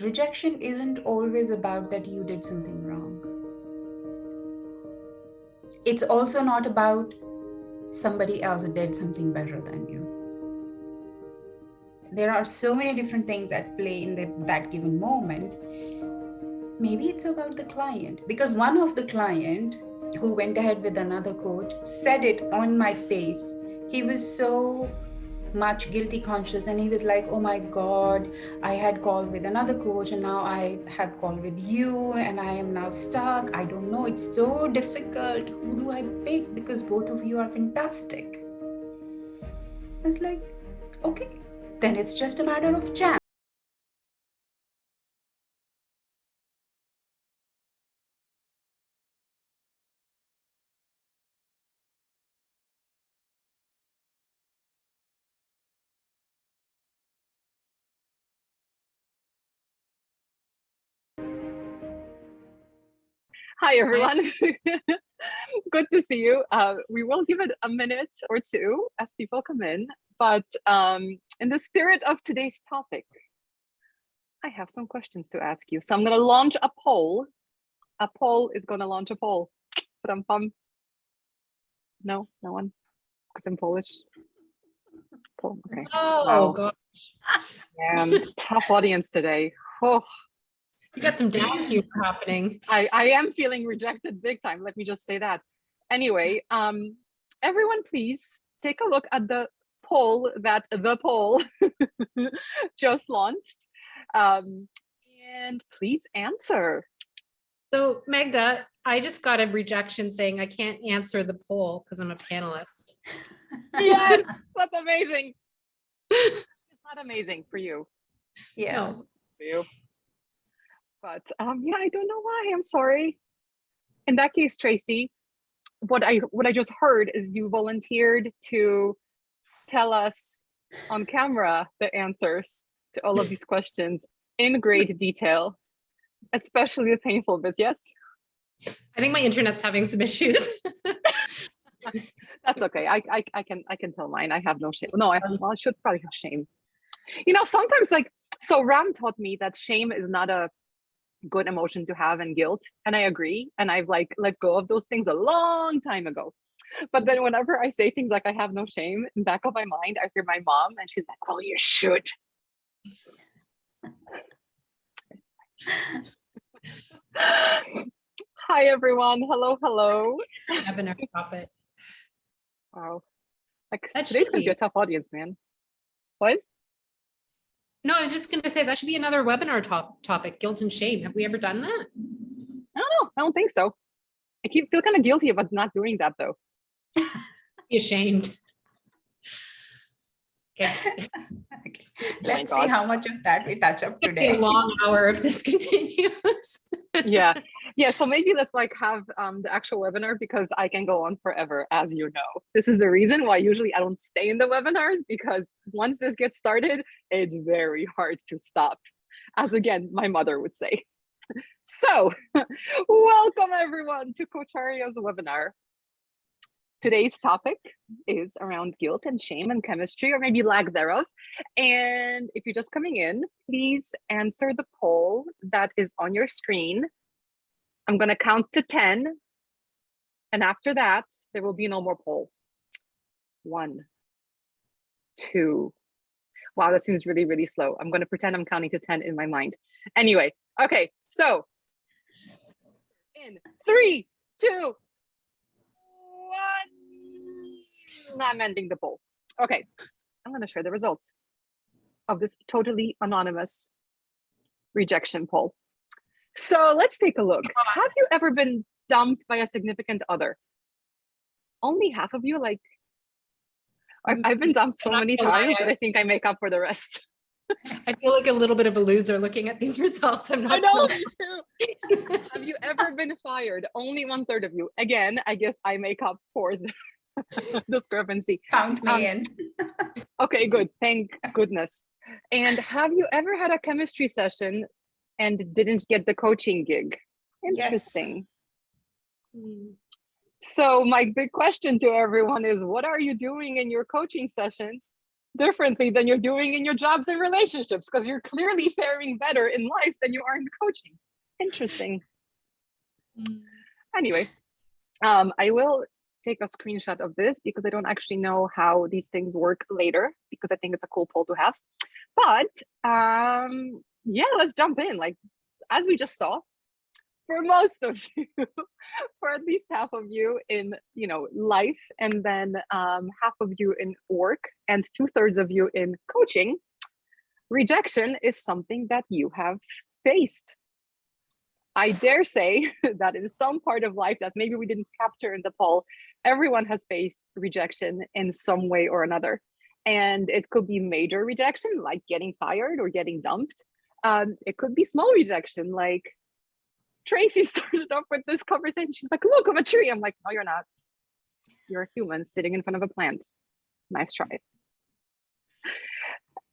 rejection isn't always about that you did something wrong. It's also not about somebody else did something better than you. There are so many different things at play in that given moment. Maybe it's about the client, because one of the client who went ahead with another coach said it on my face. He was so much guilty conscious, and he was like, oh my god, I had called with another coach and now I have called with you and I am now stuck. I don't know, it's so difficult. Who do I pick? Because both of you are fantastic. I was like, okay, then it's just a matter of chance. Hi, everyone. Good to see you. We will give it a minute or two as people come in, but in the spirit of today's topic, I have some questions to ask you. So I'm going to launch a poll. A poll is going to launch a poll. No, no one, because I'm Polish. Poll. Okay. Oh, wow. gosh. Tough audience today. Oh. You got some down humor happening. I am feeling rejected big time. Let me just say that. Anyway, everyone, please take a look at the poll that the poll just launched, and please answer. So Magda, I just got a rejection saying I can't answer the poll because I'm a panelist. Yes, that's amazing. It's not amazing for you. Yeah. No. For you. But yeah, I don't know why. I'm sorry. In that case, Tracy, what I just heard is you volunteered to tell us on camera the answers to all of these questions in great detail, especially the painful bits. Yes. I think my internet's having some issues. That's okay. I can tell mine. I have no shame. No, I should probably have shame. You know, sometimes so Ram taught me that shame is not a good emotion to have, and guilt, and I agree, and I've let go of those things a long time ago. But then whenever I say things like I have no shame, in the back of my mind I hear my mom and she's like, well, you should. Hi everyone. Hello. Webinar topic. Wow, today's gonna be a tough audience, man. What? No, I was just going to say that should be another webinar topic, guilt and shame. Have we ever done that? I don't know. I don't think so. I feel kind of guilty about not doing that though. Be ashamed. Okay. Okay. Let's see how much of that we touch up today. A long hour if this continues. Yeah. So maybe let's have the actual webinar, because I can go on forever, as you know. This is the reason why usually I don't stay in the webinars, because once this gets started, it's very hard to stop, as again my mother would say. So welcome everyone to Coach Arya's webinar. Today's topic is around guilt and shame and chemistry, or maybe lack thereof. And if you're just coming in, please answer the poll that is on your screen. I'm going to count to 10. And after that, there will be no more poll. 1, 2. Wow, that seems really, really slow. I'm going to pretend I'm counting to 10 in my mind. Anyway, okay, so in 3, 2, 1. I'm ending the poll. Okay, I'm going to share the results of this totally anonymous rejection poll. So let's take a look. Have you ever been dumped by a significant other? Only half of you. I've been dumped so many times that I think I make up for the rest. I feel like a little bit of a loser looking at these results. I'm not. I know, me too. Have you ever been fired? Only 1/3 of you. Again, I guess I make up for the discrepancy. Count me in. Okay, good. Thank goodness. And have you ever had a chemistry session and didn't get the coaching gig? Interesting. Yes. So my big question to everyone is, what are you doing in your coaching sessions differently than you're doing in your jobs and relationships, because you're clearly faring better in life than you are in coaching. Interesting. Anyway, I will take a screenshot of this because I don't actually know how these things work later, because I think it's a cool poll to have. But yeah, let's jump in. Like, as we just saw, for most of you, for at least half of you in, you know, life, and then half of you in work, and 2/3 of you in coaching, rejection is something that you have faced. I dare say that in some part of life that maybe we didn't capture in the poll, everyone has faced rejection in some way or another. And it could be major rejection, like getting fired or getting dumped. It could be small rejection, like Tracy started off with this conversation. She's like, look, I'm a tree. I'm like, no, you're not. You're a human sitting in front of a plant. Nice try.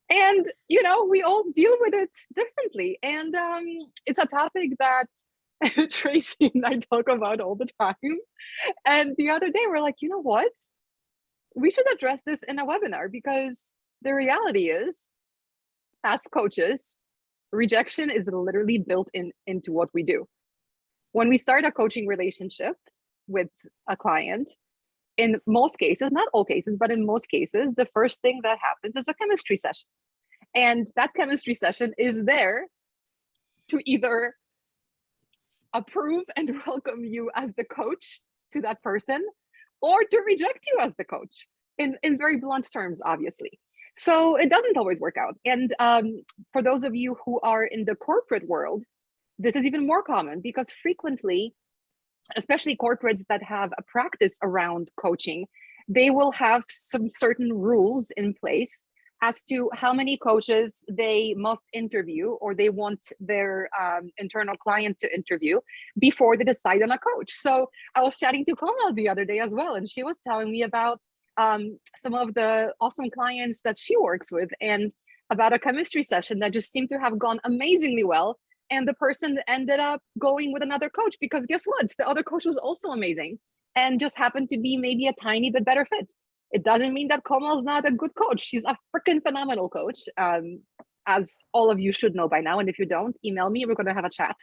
And, you know, we all deal with it differently. And it's a topic that Tracy and I talk about all the time. And the other day, we're like, you know what? We should address this in a webinar, because the reality is, as coaches, rejection is literally built into what we do. When we start a coaching relationship with a client, in most cases, not all cases, but in most cases, the first thing that happens is a chemistry session. And that chemistry session is there to either approve and welcome you as the coach to that person, or to reject you as the coach, in very blunt terms, obviously. So it doesn't always work out. And for those of you who are in the corporate world, this is even more common, because frequently, especially corporates that have a practice around coaching, they will have some certain rules in place as to how many coaches they must interview, or they want their internal client to interview before they decide on a coach. So I was chatting to Komal the other day as well, and she was telling me about some of the awesome clients that she works with, and about a chemistry session that just seemed to have gone amazingly well. And the person ended up going with another coach, because guess what? The other coach was also amazing and just happened to be maybe a tiny bit better fit. It doesn't mean that Komal's not a good coach. She's a freaking phenomenal coach, as all of you should know by now. And if you don't, email me. We're going to have a chat.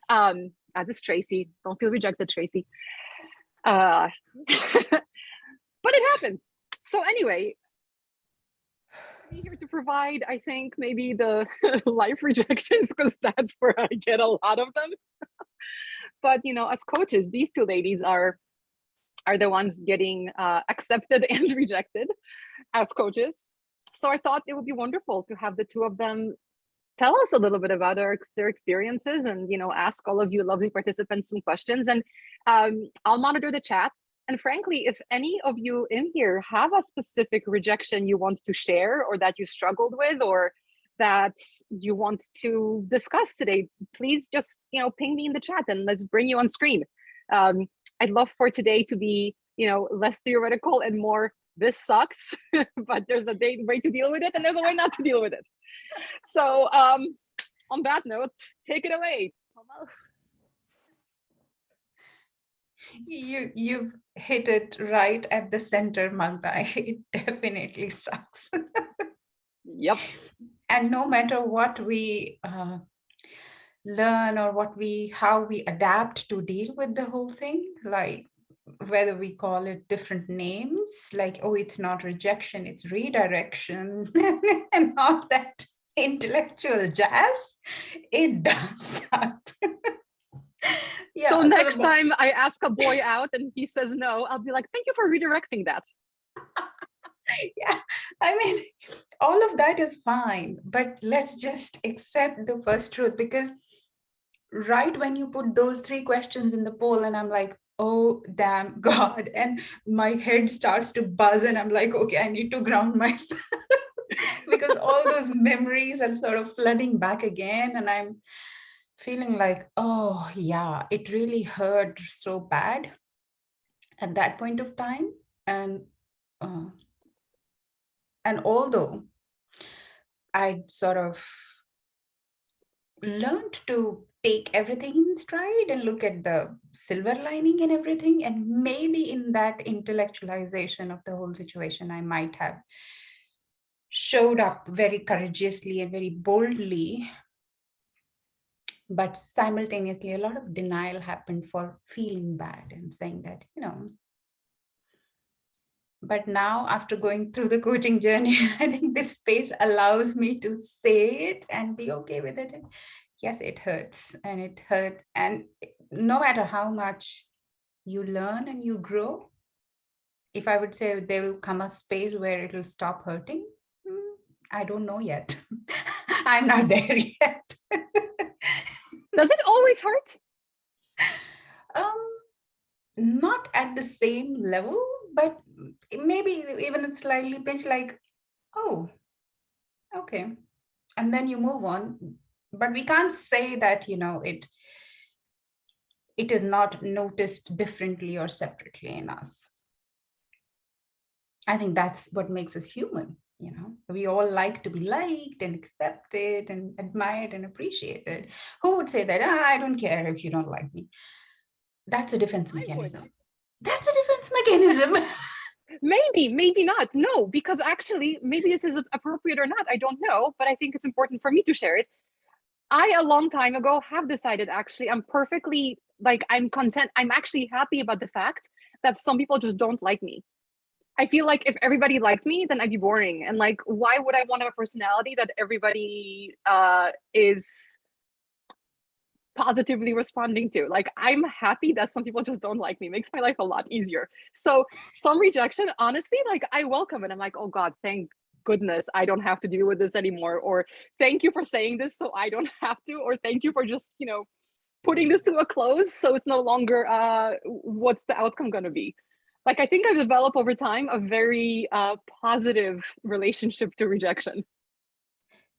As is Tracy. Don't feel rejected, Tracy. But it happens. So anyway, I'm here to provide, I think, maybe the life rejections, because that's where I get a lot of them. But, you know, as coaches, these two ladies are the ones getting accepted and rejected as coaches. So I thought it would be wonderful to have the two of them tell us a little bit about their experiences, and, you know, ask all of you lovely participants some questions. And I'll monitor the chat. And frankly, if any of you in here have a specific rejection you want to share, or that you struggled with, or that you want to discuss today, please just, you know, ping me in the chat and let's bring you on screen. I'd love for today to be, you know, less theoretical and more, this sucks, but there's a way to deal with it, and there's a way not to deal with it. So on that note, take it away. You've hit it right at the center, Magda. It definitely sucks. Yep. And no matter what we learn, or how we adapt to deal with the whole thing, like whether we call it different names, like, oh, it's not rejection, it's redirection, and all that intellectual jazz, it does suck. Yeah, so next time I ask a boy out and he says no, I'll be like, thank you for redirecting that. Yeah, I mean, all of that is fine, but let's just accept the first truth, because right when you put those 3 questions in the poll, and I'm like, oh, damn God, and my head starts to buzz, and I'm like, okay, I need to ground myself, because all those memories are sort of flooding back again, and I'm feeling like, oh yeah, it really hurt so bad at that point of time. And although I sort of learned to take everything in stride and look at the silver lining and everything, and maybe in that intellectualization of the whole situation, I might have showed up very courageously and very boldly, but simultaneously a lot of denial happened for feeling bad and saying that, but now after going through the coaching journey, I think this space allows me to say it and be okay with it. And yes, it hurts and it hurts. And no matter how much you learn and you grow, if I would say there will come a space where it will stop hurting, I don't know yet. I'm not there yet. Does it always hurt? Not at the same level, but maybe even it's slightly pitched like, oh, okay. And then you move on. But we can't say that, it is not noticed differently or separately in us. I think that's what makes us human. We all like to be liked and accepted and admired and appreciated. Who would say that? I don't care if you don't like me. That's a defense mechanism. That's a defense mechanism. Maybe not. No, because actually, maybe this is appropriate or not. I don't know, but I think it's important for me to share it. I, a long time ago, have decided actually I'm perfectly, I'm content. I'm actually happy about the fact that some people just don't like me. I feel like if everybody liked me, then I'd be boring. And why would I want a personality that everybody is positively responding to? I'm happy that some people just don't like me. It makes my life a lot easier. So some rejection, honestly, I welcome it. I'm like, oh God, thank goodness I don't have to deal with this anymore. Or thank you for saying this so I don't have to. Or thank you for just, putting this to a close so it's no longer what's the outcome going to be. I think I've developed over time a very positive relationship to rejection.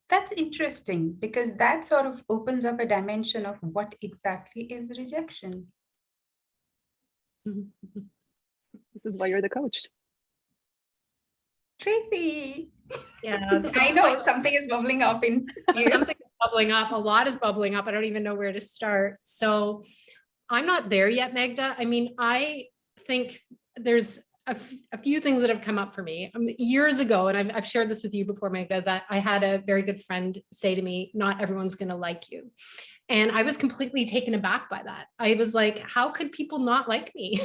That's interesting because that sort of opens up a dimension of what exactly is rejection. This is why you're the coach. Tracy. Yeah. So I know something is bubbling up in you. Something is bubbling up. A lot is bubbling up. I don't even know where to start. So I'm not there yet, Magda. I mean, I think there's a few things that have come up for me years ago, and I've shared this with you before, Magda, that I had a very good friend say to me, not everyone's going to like you. And I was completely taken aback by that. I was like, how could people not like me?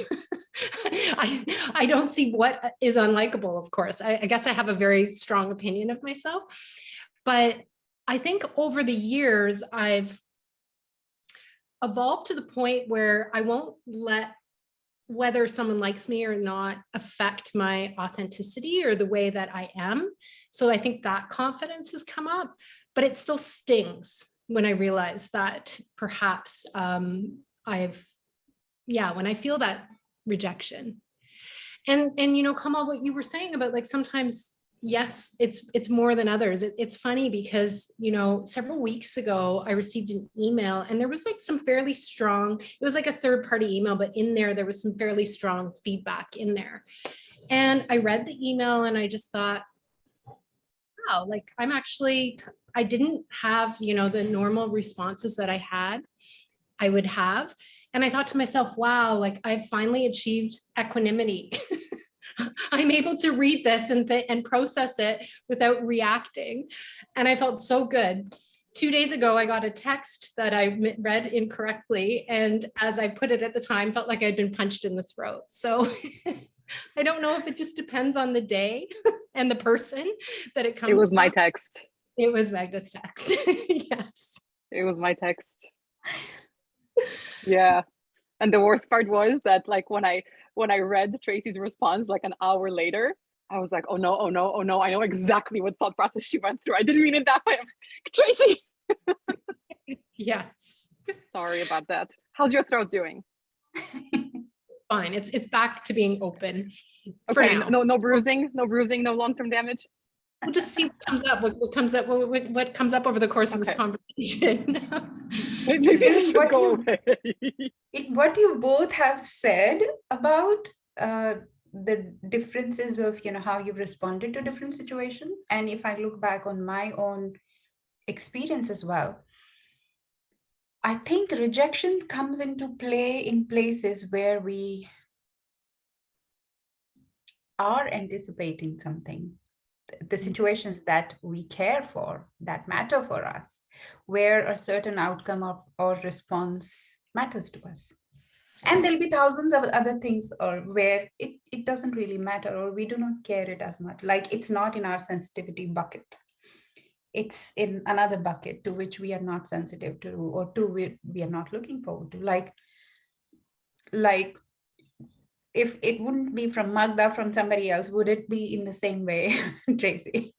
I don't see what is unlikable, of course. I guess I have a very strong opinion of myself. But I think over the years, I've evolved to the point where I won't let whether someone likes me or not affect my authenticity or the way that I am. So I think that confidence has come up, but it still stings when I realize that perhaps when I feel that rejection. And Komal, what you were saying about sometimes, yes, it's more than others. It's funny because, several weeks ago, I received an email and there was some fairly strong, it was a third-party email, but in there was some fairly strong feedback in there. And I read the email and I just thought, wow, I didn't have, the normal responses that I would have. And I thought to myself, wow, I've finally achieved equanimity. I'm able to read this and process it without reacting. And I felt so good. 2 days ago, I got a text that I read incorrectly. And as I put it at the time, felt like I'd been punched in the throat. So I don't know if it just depends on the day and the person that it comes from. It was my text. It was Magda's text. Yes. It was my text. Yeah. And the worst part was that when I read Tracy's response an hour later, I was like, oh no, I know exactly what thought process she went through. I didn't mean it that way. Tracy. Yes. Sorry about that. How's your throat doing? Fine. It's back to being open. Okay. No bruising, no long-term damage. We'll just see what comes up. What comes up over the course of this conversation. Maybe I should go away. What you both have said about the differences of how you've responded to different situations, and if I look back on my own experience as well, I think rejection comes into play in places where we are anticipating something the situations that we care for, that matter for us, where a certain outcome or response matters to us. And there'll be thousands of other things or where it doesn't really matter, or we do not care it as much. Like it's not in our sensitivity bucket. It's in another bucket to which we are not sensitive to, or to we are not looking forward to. Like if it wouldn't be from Magda, from somebody else, would it be in the same way, Tracy?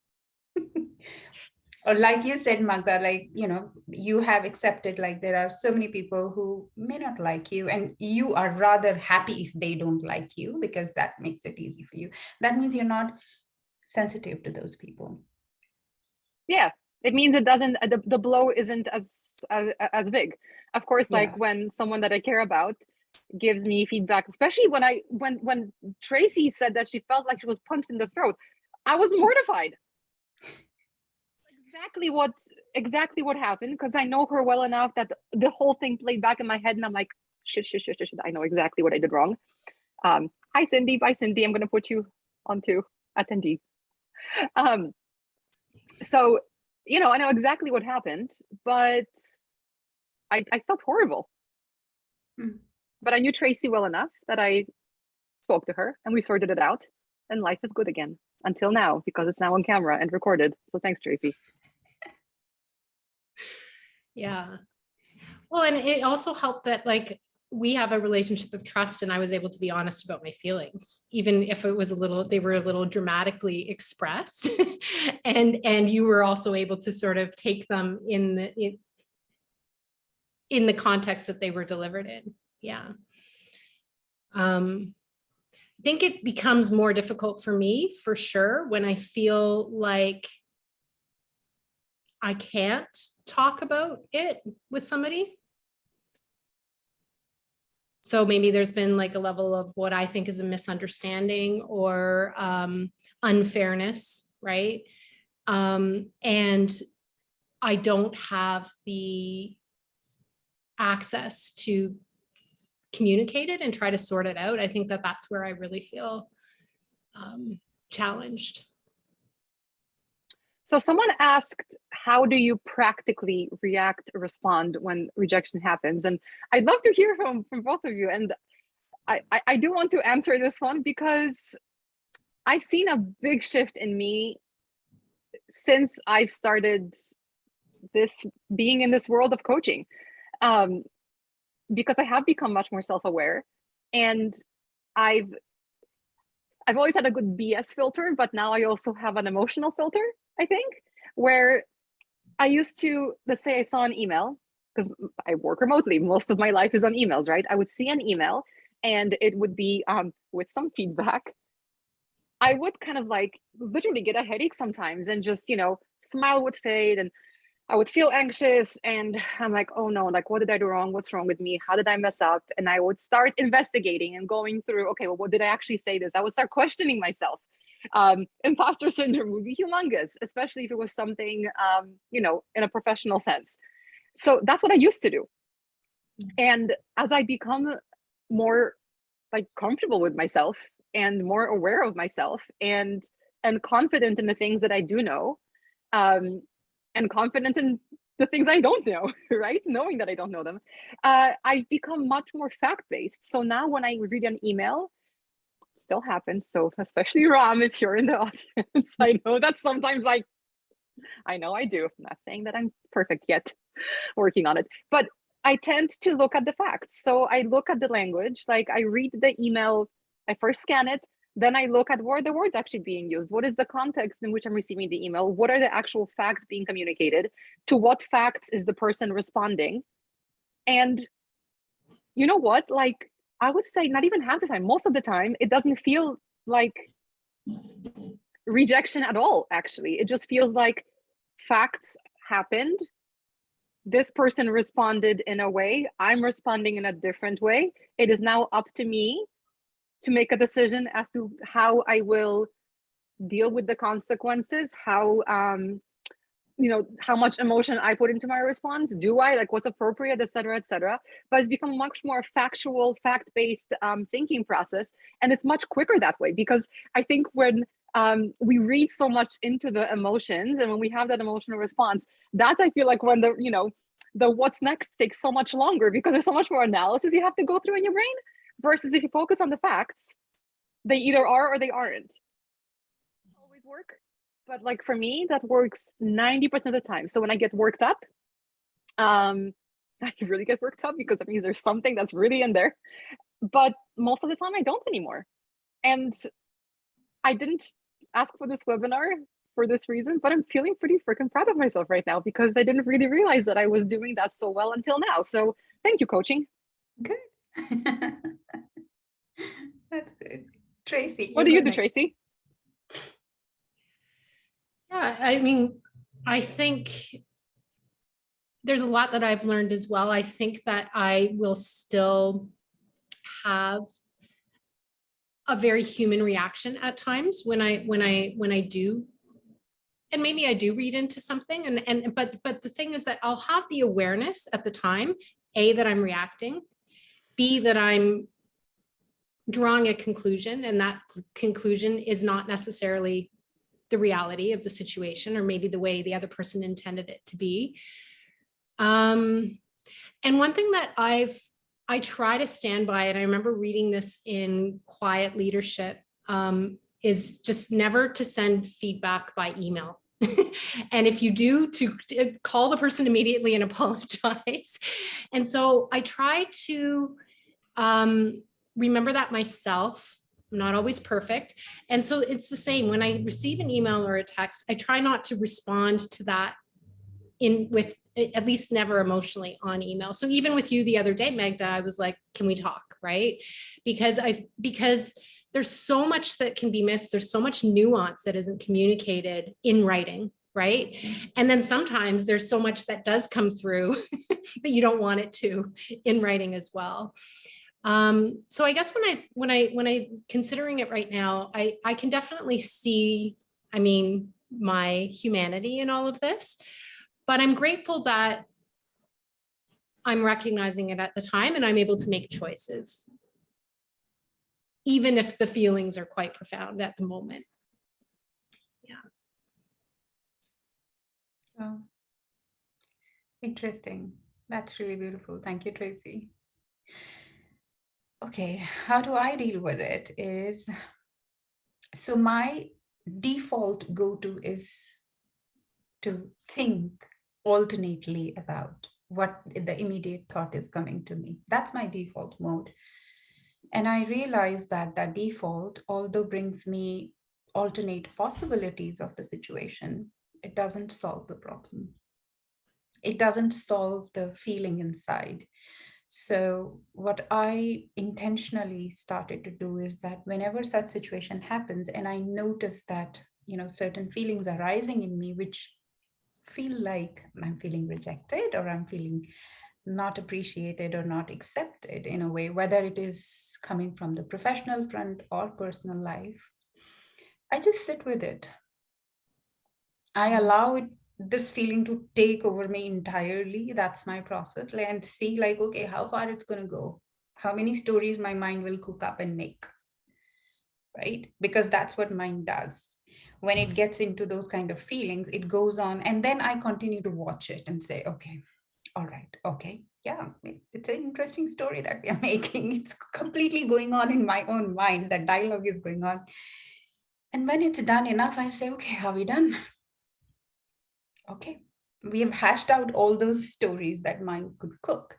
Or like you said, Magda, like, you have accepted, like, there are so many people who may not like you, and you are rather happy if they don't like you, because that makes it easy for you. That means you're not sensitive to those people. Yeah, it means it doesn't, the blow isn't as big. Of course, like when someone that I care about gives me feedback, especially when Tracy said that she felt like she was punched in the throat, I was mortified. Exactly what happened, because I know her well enough that the whole thing played back in my head, and I'm like, shit, I know exactly what I did wrong. Hi Cindy, bye Cindy, I'm gonna put you onto attendee. So I know exactly what happened, but I felt horrible. But I knew Tracy well enough that I spoke to her and we sorted it out, and life is good again until now, because it's now on camera and recorded. So thanks, Tracy. Yeah. Well, and it also helped that, like, we have a relationship of trust, and I was able to be honest about my feelings, even if it was they were a little dramatically expressed. and you were also able to sort of take them in the context that they were delivered in. Yeah. I think it becomes more difficult for me, for sure, when I feel like I can't talk about it with somebody. So maybe there's been like a level of what I think is a misunderstanding or unfairness, right? And I don't have the access to communicate it and try to sort it out. I think that that's where I really feel challenged. So someone asked, how do you practically react or respond when rejection happens? And I'd love to hear from both of you. And I do want to answer this one, because I've seen a big shift in me since I've started being in this world of coaching, because I have become much more self-aware, and I've always had a good BS filter, but now I also have an emotional filter, I think, where I used to, let's say I saw an email, because I work remotely, most of my life is on emails, right? I would see an email and it would be with some feedback. I would kind of like literally get a headache sometimes and just, smile would fade, and I would feel anxious, and I'm like, oh no, like, what did I do wrong? What's wrong with me? How did I mess up? And I would start investigating and going through, okay, well, what did I actually say this? I would start questioning myself. Imposter syndrome would be humongous, especially if it was something, in a professional sense. So that's what I used to do. And as I become more like comfortable with myself and more aware of myself and confident in the things that I do know, and confident in the things I don't know, right? Knowing that I don't know them, I've become much more fact-based. So now when I read an email, still happens. So especially Ram, if you're in the audience, I know that sometimes I know I do. I'm not saying that I'm perfect yet, working on it, but I tend to look at the facts. So I look at the language, like I read the email, I first scan it, then I look at where the words actually being used. What is the context in which I'm receiving the email? What are the actual facts being communicated? To what facts is the person responding? And you know what? Like, I would say not even half the time, most of the time, it doesn't feel like rejection at all, actually. It just feels like facts happened. This person responded in a way, I'm responding in a different way. It is now up to me to make a decision as to how I will deal with the consequences, how how much emotion I put into my response. Do I, like, what's appropriate, etc., etc. But it's become much more factual, fact-based thinking process, and it's much quicker that way, because I think when We read so much into the emotions, and when we have that emotional response, that's, I feel like, when the what's next takes so much longer, because there's so much more analysis you have to go through in your brain, versus if you focus on the facts, they either are or they aren't. Always work, but like for me, that works 90% of the time. So when I get worked up, I really get worked up, because that means there's something that's really in there. But most of the time I don't anymore. And I didn't ask for this webinar for this reason, but I'm feeling pretty freaking proud of myself right now, because I didn't really realize that I was doing that so well until now. So thank you, coaching. Good. That's good. Tracy, What do you go do, next. Tracy? Yeah, I mean, I think there's a lot that I've learned as well. I think that I will still have a very human reaction at times when I do, and maybe I do read into something, but the thing is that I'll have the awareness at the time, A, that I'm reacting, B, that I'm drawing a conclusion, and that conclusion is not necessarily the reality of the situation, or maybe the way the other person intended it to be. And one thing that I try to stand by, and I remember reading this in Quiet Leadership, is just never to send feedback by email. And if you do, to call the person immediately and apologize. And so I try to remember that myself. I'm not always perfect. And so it's the same when I receive an email or a text, I try not to respond to that with at least never emotionally on email. So even with you the other day, Magda, I was like, can we talk? Right? Because there's so much that can be missed. There's so much nuance that isn't communicated in writing. Right. And then sometimes there's so much that does come through that you don't want it to in writing as well. So I guess when I considering it right now, I can definitely see, I mean, my humanity in all of this, but I'm grateful that I'm recognizing it at the time and I'm able to make choices, even if the feelings are quite profound at the moment. Yeah. Oh, interesting. That's really beautiful. Thank you, Tracy. Okay, how do I deal with it is, so my default go-to is to think alternately about what the immediate thought is coming to me. That's my default mode. And I realize that that default, although brings me alternate possibilities of the situation, it doesn't solve the problem. It doesn't solve the feeling inside. So what I intentionally started to do is that whenever such situation happens and I notice that, certain feelings are rising in me, which feel like I'm feeling rejected or I'm feeling not appreciated or not accepted in a way, whether it is coming from the professional front or personal life, I just sit with it. I allow this feeling to take over me entirely. That's my process. And see, like, okay, how far it's going to go, how many stories my mind will cook up and make, right? Because that's what mind does. When it gets into those kind of feelings, it goes on, and then I continue to watch it and say, okay, all right, okay, yeah, it's an interesting story that we are making. It's completely going on in my own mind. That dialogue is going on. And when it's done enough, I say, okay, are we done? Okay, we have hashed out all those stories that mind could cook.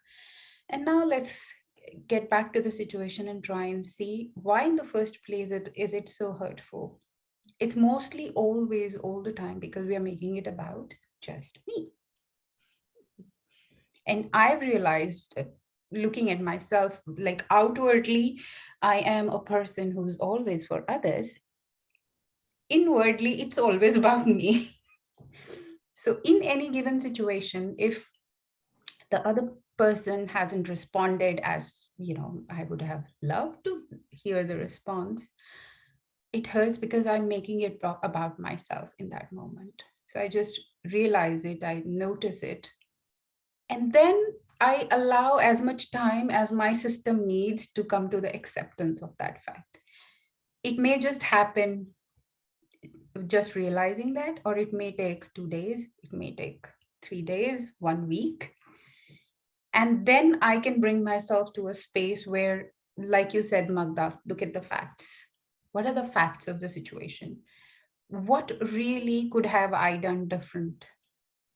And now let's get back to the situation and try and see why in the first place is it so hurtful. It's mostly always all the time because we are making it about just me. And I've realized, looking at myself, like outwardly, I am a person who's always for others. Inwardly, it's always about me. So in any given situation, if the other person hasn't responded as, I would have loved to hear the response, it hurts because I'm making it about myself in that moment. So I just realize it, I notice it, and then I allow as much time as my system needs to come to the acceptance of that fact. It may just happen just realizing that, or it may take 2 days, it may take 3 days, 1 week. And then I can bring myself to a space where, like you said, Magda, look at the facts. What are the facts of the situation? What really could have I done different?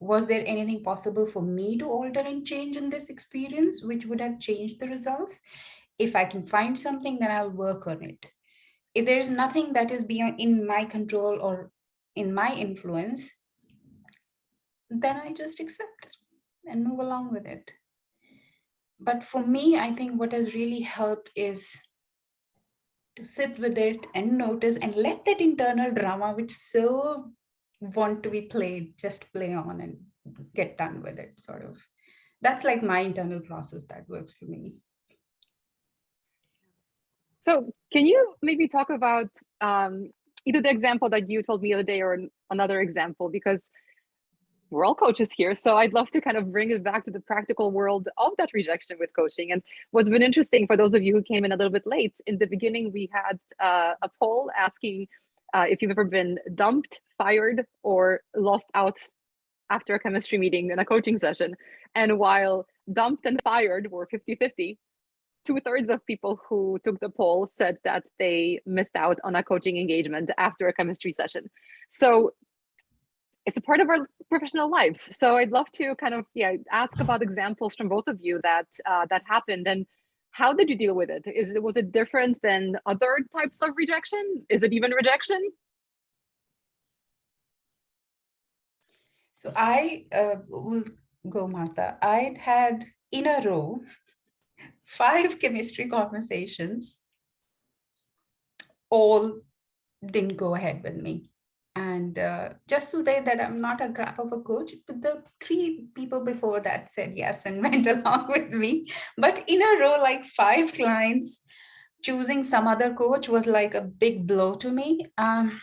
Was there anything possible for me to alter and change in this experience, which would have changed the results? If I can find something, then I'll work on it. If there's nothing that is beyond in my control or in my influence, then I just accept it and move along with it. But for me, I think what has really helped is to sit with it and notice and let that internal drama, which so want to be played, just play on and get done with it, sort of. That's like my internal process that works for me. So can you maybe talk about either the example that you told me the other day or another example, because we're all coaches here. So I'd love to kind of bring it back to the practical world of that rejection with coaching. And what's been interesting for those of you who came in a little bit late, in the beginning, we had a poll asking if you've ever been dumped, fired, or lost out after a chemistry meeting in a coaching session. And while dumped and fired were 50-50, 2/3 of people who took the poll said that they missed out on a coaching engagement after a chemistry session. So it's a part of our professional lives. So I'd love to kind of ask about examples from both of you that that happened, and how did you deal with it? Was it different than other types of rejection? Is it even rejection? So I will go, Martha. I'd had in a row 5 chemistry conversations, all didn't go ahead with me. And just to say that I'm not a crap of a coach, but the 3 people before that said yes and went along with me. But in a row, like 5 clients, choosing some other coach was like a big blow to me. And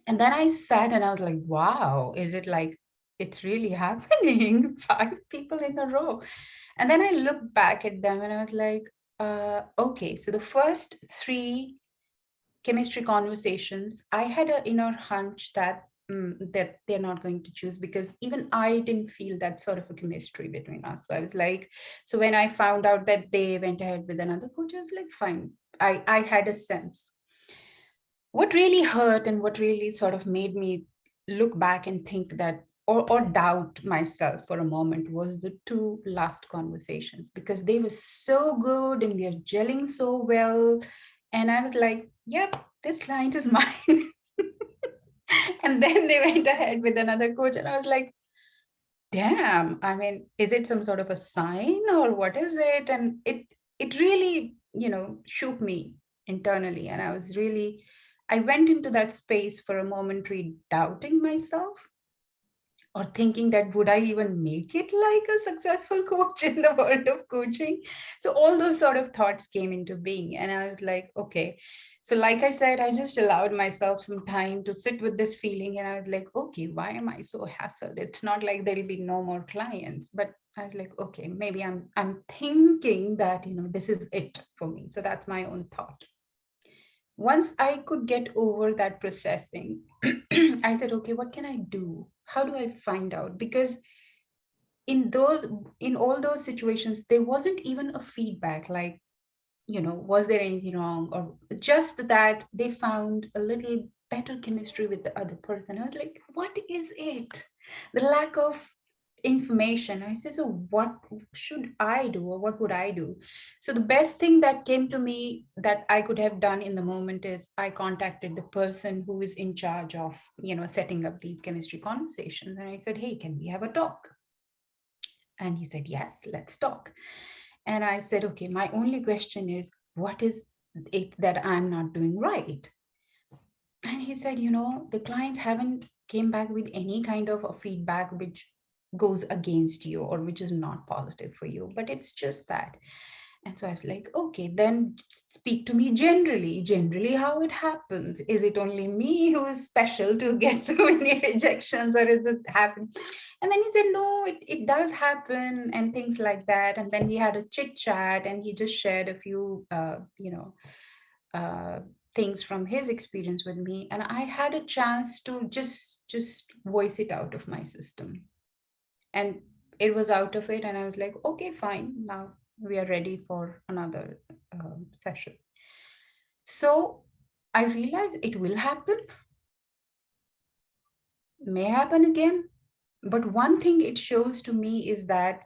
then I sat and I was like, wow, is it like, it's really happening? 5 people in a row. And then I looked back at them and I was like, okay, so the first 3 chemistry conversations, I had an inner hunch that that they're not going to choose, because even I didn't feel that sort of a chemistry between us. So I was like, so when I found out that they went ahead with another coach, I was like, fine. I had a sense. What really hurt and what really sort of made me look back and think that, or doubt myself for a moment, was the 2 last conversations, because they were so good and we are gelling so well. And I was like, yep, this client is mine. And then they went ahead with another coach. And I was like, damn, I mean, is it some sort of a sign or what is it? And it really, shook me internally. And I went into that space for a momentary doubting myself, or thinking that would I even make it like a successful coach in the world of coaching? So all those sort of thoughts came into being. And I was like, okay. So like I said, I just allowed myself some time to sit with this feeling. And I was like, okay, why am I so hassled? It's not like there'll be no more clients. But I was like, okay, maybe I'm thinking that, this is it for me. So that's my own thought. Once I could get over that processing, I said, okay, what can I do? How do I find out? Because in all those situations, there wasn't even a feedback like, was there anything wrong? Or just that they found a little better chemistry with the other person. I was like, what is it? The lack of information. I said, so what should I do, or what would I do? So the best thing that came to me that I could have done in the moment is I contacted the person who is in charge of, setting up these chemistry conversations. And I said, hey, can we have a talk? And he said, yes, let's talk. And I said, okay, my only question is, what is it that I'm not doing right? And he said, the clients haven't came back with any kind of a feedback which goes against you or which is not positive for you, but it's just that. And so I was like, okay, then speak to me generally how it happens. Is it only me who is special to get so many rejections, or is it happen? And then he said, no, it does happen, and things like that. And then we had a chit chat, and he just shared a few, uh, things from his experience with me, and I had a chance to just voice it out of my system, and it was out of it, and I was like, okay, fine, now we are ready for another session. So I realized it will happen, may happen again, but one thing it shows to me is that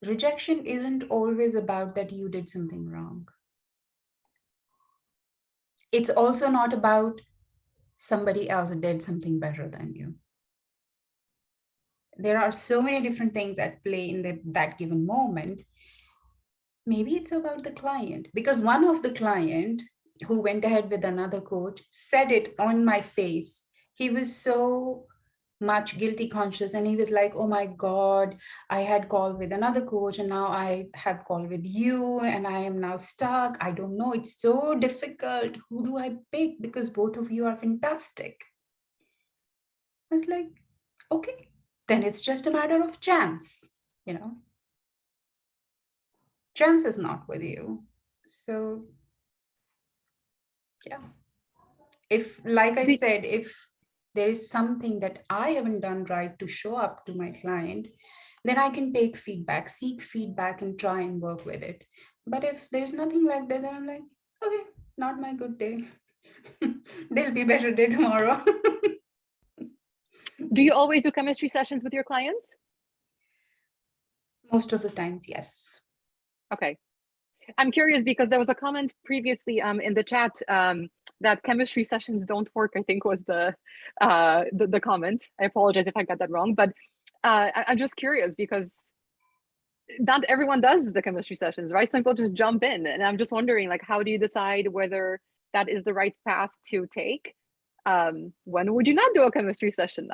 rejection isn't always about that you did something wrong. It's also not about somebody else did something better than you. There are so many different things at play in that given moment. Maybe it's about the client, because one of the client who went ahead with another coach said it on my face. He was so much guilty conscious, and he was like, oh my god, I had call with another coach and now I have call with you and I am now stuck. I don't know, it's so difficult. Who do I pick? Because both of you are fantastic. I was like, okay, then it's just a matter of chance, you know. Chance is not with you. So yeah, if, like I Do, said, if there is something that I haven't done right to show up to my client, then I can take feedback, seek feedback, and try and work with it. But if there's nothing like that, then I'm like, okay, not my good day. There'll be better day tomorrow. do you always do chemistry sessions with your clients? Most of the times, yes. Okay. I'm curious because there was a comment previously in the chat that chemistry sessions don't work, I think was the comment. I apologize if I got that wrong, but I'm just curious because not everyone does the chemistry sessions, right? Some people just jump in, and I'm just wondering, like, how do you decide whether that is the right path to take? When would you not do a chemistry session?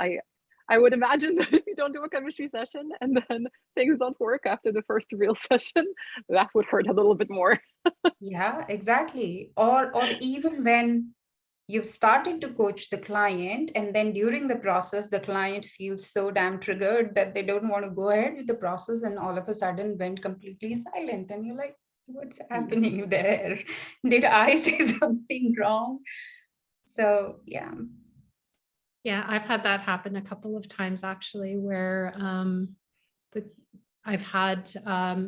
I would imagine that if you don't do a chemistry session and then things don't work after the first real session, that would hurt a little bit more. Yeah, exactly. Or even when you've started to coach the client, and then during the process the client feels so damn triggered that they don't want to go ahead with the process, and all of a sudden went completely silent, and you're like, what's happening there? Did I say something wrong? So yeah. Yeah, I've had that happen a couple of times actually, where the I've had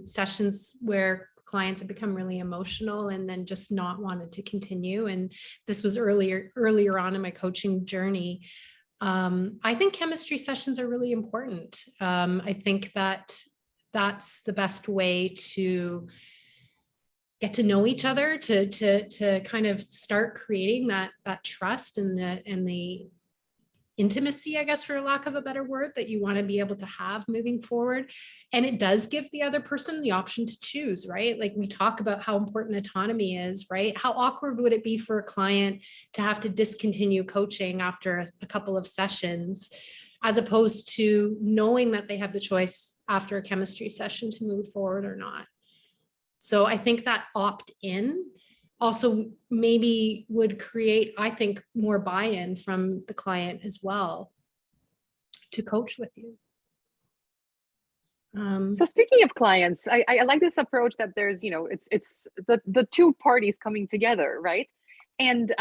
sessions where clients have become really emotional and then just not wanted to continue. And this was earlier on in my coaching journey. I think chemistry sessions are really important. I think that that's the best way to get to know each other, to kind of start creating that trust and the intimacy, I guess, for lack of a better word, that you want to be able to have moving forward. And it does give the other person the option to choose, right? Like we talk about how important autonomy is, right? How awkward would it be for a client to have to discontinue coaching after a couple of sessions, as opposed to knowing that they have the choice after a chemistry session to move forward or not. So I think that opt-in also maybe would create, I think, more buy-in from the client as well to coach with you. So speaking of clients, I like this approach that there's, it's the two parties coming together, right? And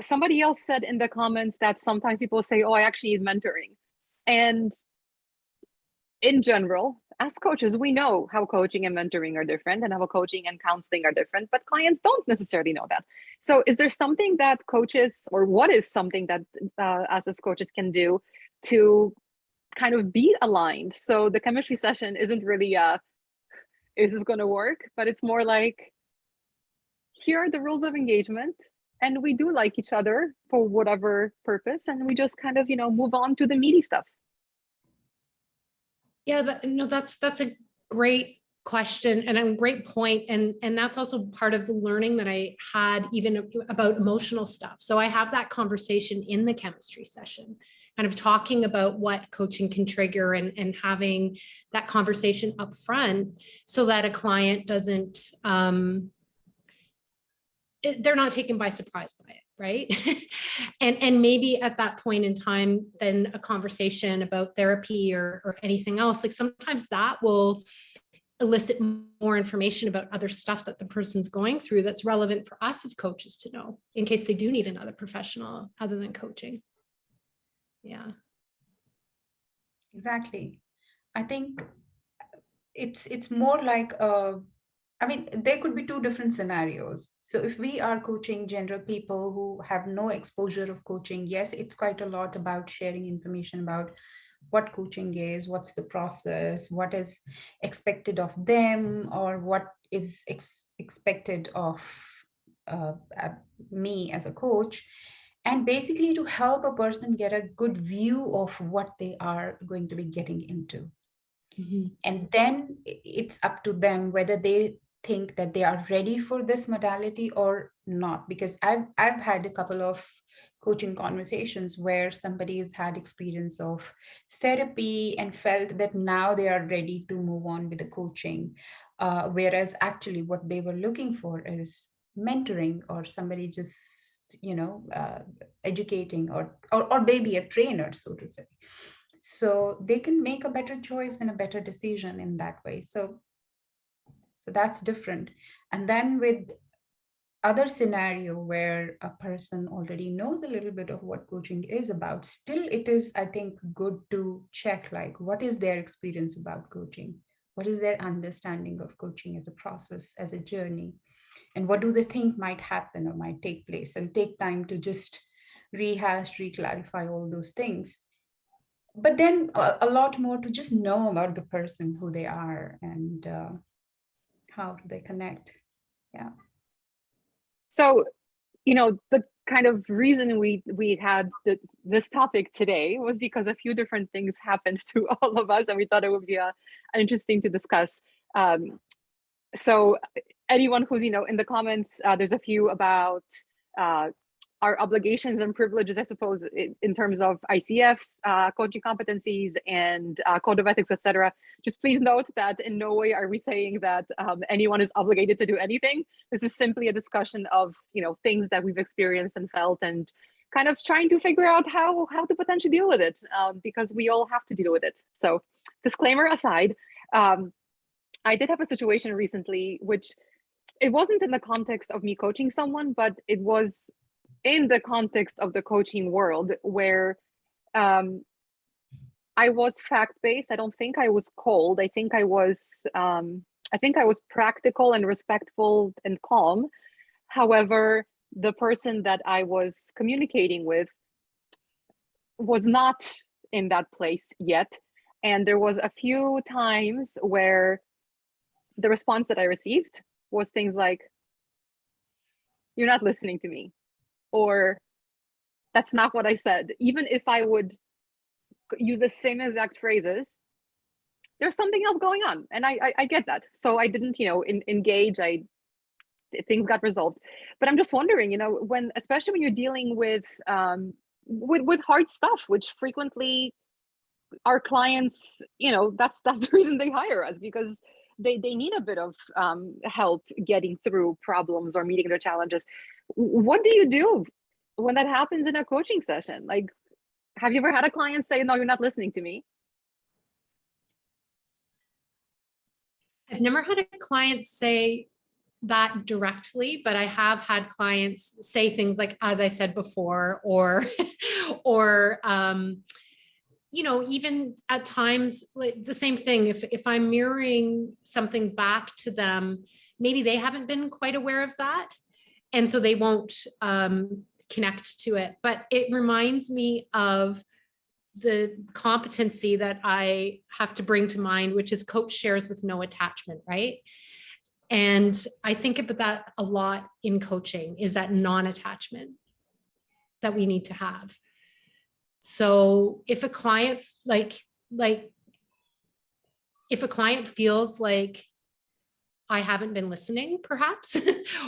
somebody else said in the comments that sometimes people say, oh, I actually need mentoring. And in general, as coaches, we know how coaching and mentoring are different and how coaching and counseling are different, but clients don't necessarily know that. So is there something that coaches, or what is something that us as coaches can do to kind of be aligned? So the chemistry session isn't really is this going to work, but it's more like, here are the rules of engagement, and we do like each other for whatever purpose, and we just kind of, move on to the meaty stuff. Yeah, that's a great question and a great point. And that's also part of the learning that I had even about emotional stuff. So I have that conversation in the chemistry session, kind of talking about what coaching can trigger, and having that conversation up front so that a client doesn't, they're not taken by surprise by it. Right. and maybe at that point in time, then a conversation about therapy or anything else, like sometimes that will elicit more information about other stuff that the person's going through that's relevant for us as coaches to know in case they do need another professional other than coaching. Yeah. Exactly. I think it's more like I mean, there could be two different scenarios. So if we are coaching general people who have no exposure of coaching, yes, it's quite a lot about sharing information about what coaching is, what's the process, what is expected of them, or what is expected of uh, uh, me as a coach. And basically to help a person get a good view of what they are going to be getting into. And then it's up to them whether they think that they are ready for this modality or not, because I've had a couple of coaching conversations where somebody has had experience of therapy and felt that now they are ready to move on with the coaching, whereas actually what they were looking for is mentoring or somebody just educating or maybe a trainer, so to say, so they can make a better choice and a better decision in that way. So that's different. And then with other scenario where a person already knows a little bit of what coaching is about, still it is, I think, good to check, like, what is their experience about coaching, what is their understanding of coaching as a process, as a journey, and what do they think might happen or might take place, and take time to just rehash, re-clarify all those things. But then a lot more to just know about the person, who they are, and how do they connect. Yeah. So, the kind of reason we had this topic today was because a few different things happened to all of us, and we thought it would be interesting to discuss. So anyone who's in the comments, there's a few about our obligations and privileges, I suppose, in terms of ICF, coaching competencies, and code of ethics, etc. Just please note that in no way are we saying that anyone is obligated to do anything. This is simply a discussion of things that we've experienced and felt, and kind of trying to figure out how to potentially deal with it, because we all have to deal with it. So, disclaimer aside, I did have a situation recently, which it wasn't in the context of me coaching someone, but it was in the context of the coaching world, where I was fact-based. I don't think I was cold. I think I was practical and respectful and calm. However, the person that I was communicating with was not in that place yet. And there was a few times where the response that I received was things like, "You're not listening to me," or "That's not what I said." Even if I would use the same exact phrases, there's something else going on, and I get that. So I didn't, engage. Things got resolved. But I'm just wondering, especially when you're dealing with hard stuff, which frequently our clients, that's the reason they hire us, because they need a bit of help getting through problems or meeting their challenges. What do you do when that happens in a coaching session? Like, have you ever had a client say, "No, you're not listening to me"? I've never had a client say that directly, but I have had clients say things like, "As I said before," or or even at times, like the same thing, if I'm mirroring something back to them, maybe they haven't been quite aware of that, and so they won't connect to it. But it reminds me of the competency that I have to bring to mind, which is coach shares with no attachment, right? And I think about that a lot in coaching, is that non-attachment that we need to have. So if a client if a client feels like I haven't been listening, perhaps,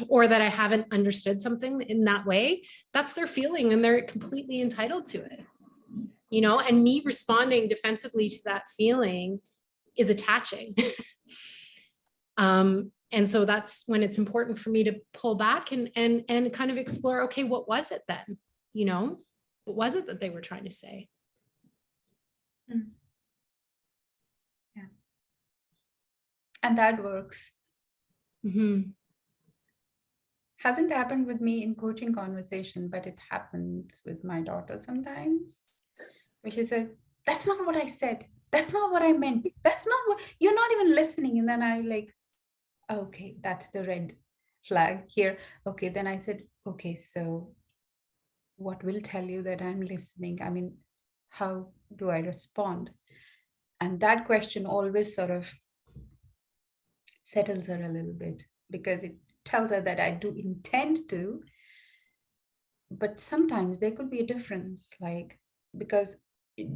or that I haven't understood something in that way, that's their feeling, and they're completely entitled to it. And me responding defensively to that feeling is attaching. And so that's when it's important for me to pull back and kind of explore, okay, what was it then? What was it that they were trying to say? Yeah. And that works. Mm-hmm. Hasn't happened with me in coaching conversation, but it happens with my daughter sometimes, where she said, that's not what I said. That's not what I meant. That's not what, you're not even listening. And then I'm like, okay, that's the red flag here. Okay, then I said, okay, so what will tell you that I'm listening? I mean, how do I respond? And that question always sort of settles her a little bit, because it tells her that I do intend to, but sometimes there could be a difference, like, because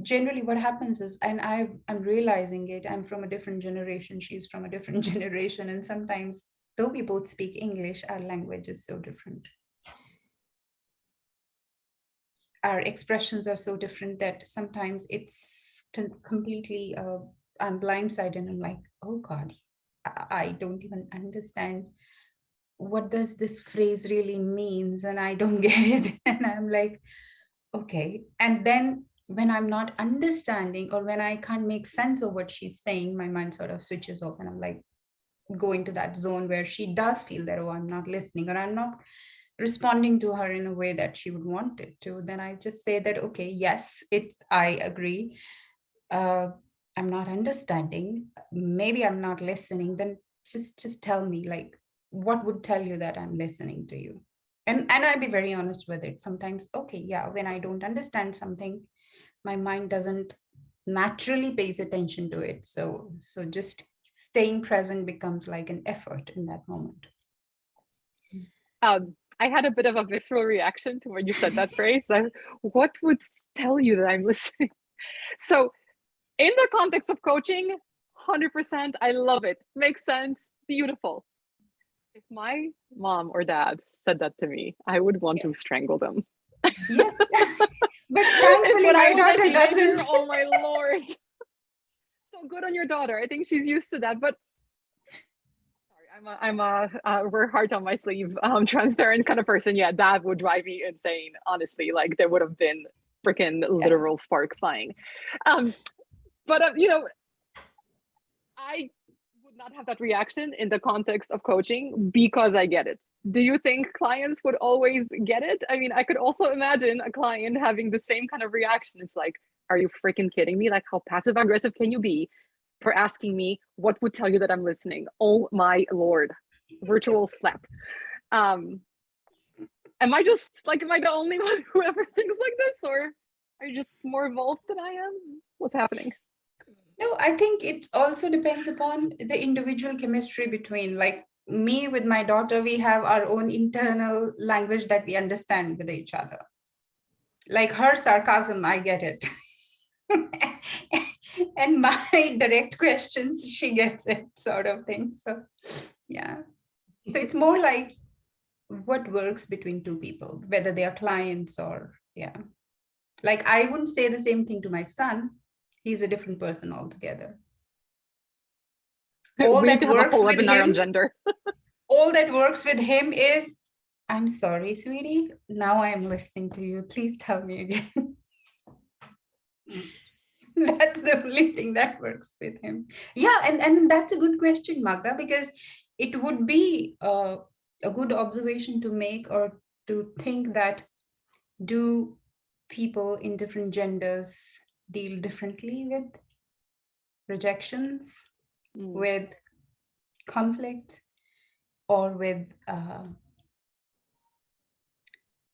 generally what happens is, and I'm realizing it, I'm from a different generation, she's from a different generation, and sometimes though we both speak English, our language is so different, our expressions are so different that sometimes it's completely I'm blindsided and I'm like, oh god, I don't even understand what does this phrase really means, and I don't get it. And I'm like, okay. And then when I'm not understanding, or when I can't make sense of what she's saying, my mind sort of switches off, and I'm like, go into that zone where she does feel that, oh, I'm not listening, or I'm not responding to her in a way that she would want it to. Then I just say that, okay, yes, it's, I agree, uh, I'm not understanding, maybe I'm not listening. Then just tell me, like, what would tell you that I'm listening to you? And I'd be very honest with it. Sometimes, okay, yeah, when I don't understand something, my mind doesn't naturally pays attention to it. So just staying present becomes like an effort in that moment. I had a bit of a visceral reaction to when you said that phrase. That what would tell you that I'm listening? So, in the context of coaching, 100%, I love it. Makes sense. Beautiful. If my mom or dad said that to me, I would want to strangle them. Yes. But thankfully, when my I was a daughter teenager, doesn't. oh my lord. So good on your daughter. I think she's used to that. But sorry, I'm a we're hard on my sleeve, transparent kind of person. Yeah, dad would drive me insane. Honestly, like there would have been freaking literal sparks flying. But you know, I would not have that reaction in the context of coaching because I get it. Do you think clients would always get it? I mean, I could also imagine a client having the same kind of reaction. It's like, are you freaking kidding me? Like, how passive aggressive can you be for asking me what would tell you that I'm listening? Oh my lord, virtual slap. Am I just like, am I the only one who ever thinks like this, or are you just more evolved than I am? What's happening? No, I think it also depends upon the individual chemistry between, like, me with my daughter, we have our own internal language that we understand with each other. Like her sarcasm, I get it. And my direct questions, she gets it, sort of thing. So, yeah. So it's more like what works between two people, whether they are clients or, yeah. Like I wouldn't say the same thing to my son. He's a different person altogether. All We need that to have a works whole with webinar on him, gender. all that works with him is, I'm sorry, sweetie. Now I am listening to you. Please tell me again. That's the only thing that works with him. Yeah, and that's a good question, Magda, because it would be a good observation to make, or to think that, do people in different genders deal differently with rejections, with conflict, or with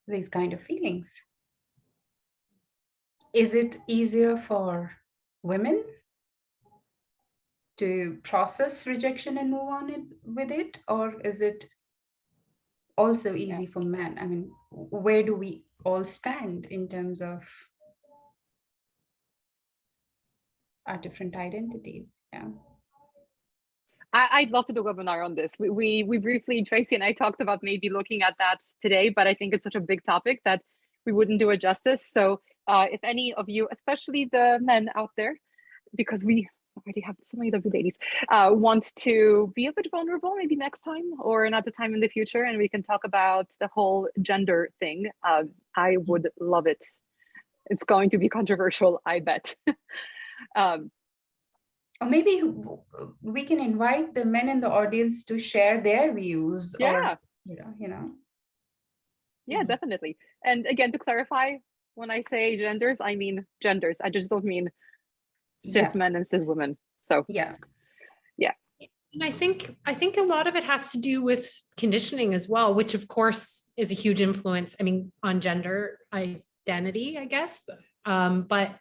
these kind of feelings? Is it easier for women to process rejection and move on with it, or is it also easy for men? I mean, where do we all stand in terms of our different identities? Yeah. I'd love to do a webinar on this. We briefly, Tracy and I talked about maybe looking at that today, but I think it's such a big topic that we wouldn't do it justice. So if any of you, especially the men out there, because we already have so many lovely ladies, want to be a bit vulnerable, maybe next time or another time in the future, and we can talk about the whole gender thing, I would love it. It's going to be controversial, I bet. Or maybe we can invite the men in the audience to share their views, or Yeah, yeah, Mhm. definitely. And again, to clarify, when I say genders, I mean genders. I just don't mean cis Yeah, men and cis women. So yeah, yeah, And I think a lot of it has to do with conditioning as well, which of course is a huge influence, I mean, on gender identity, I guess. But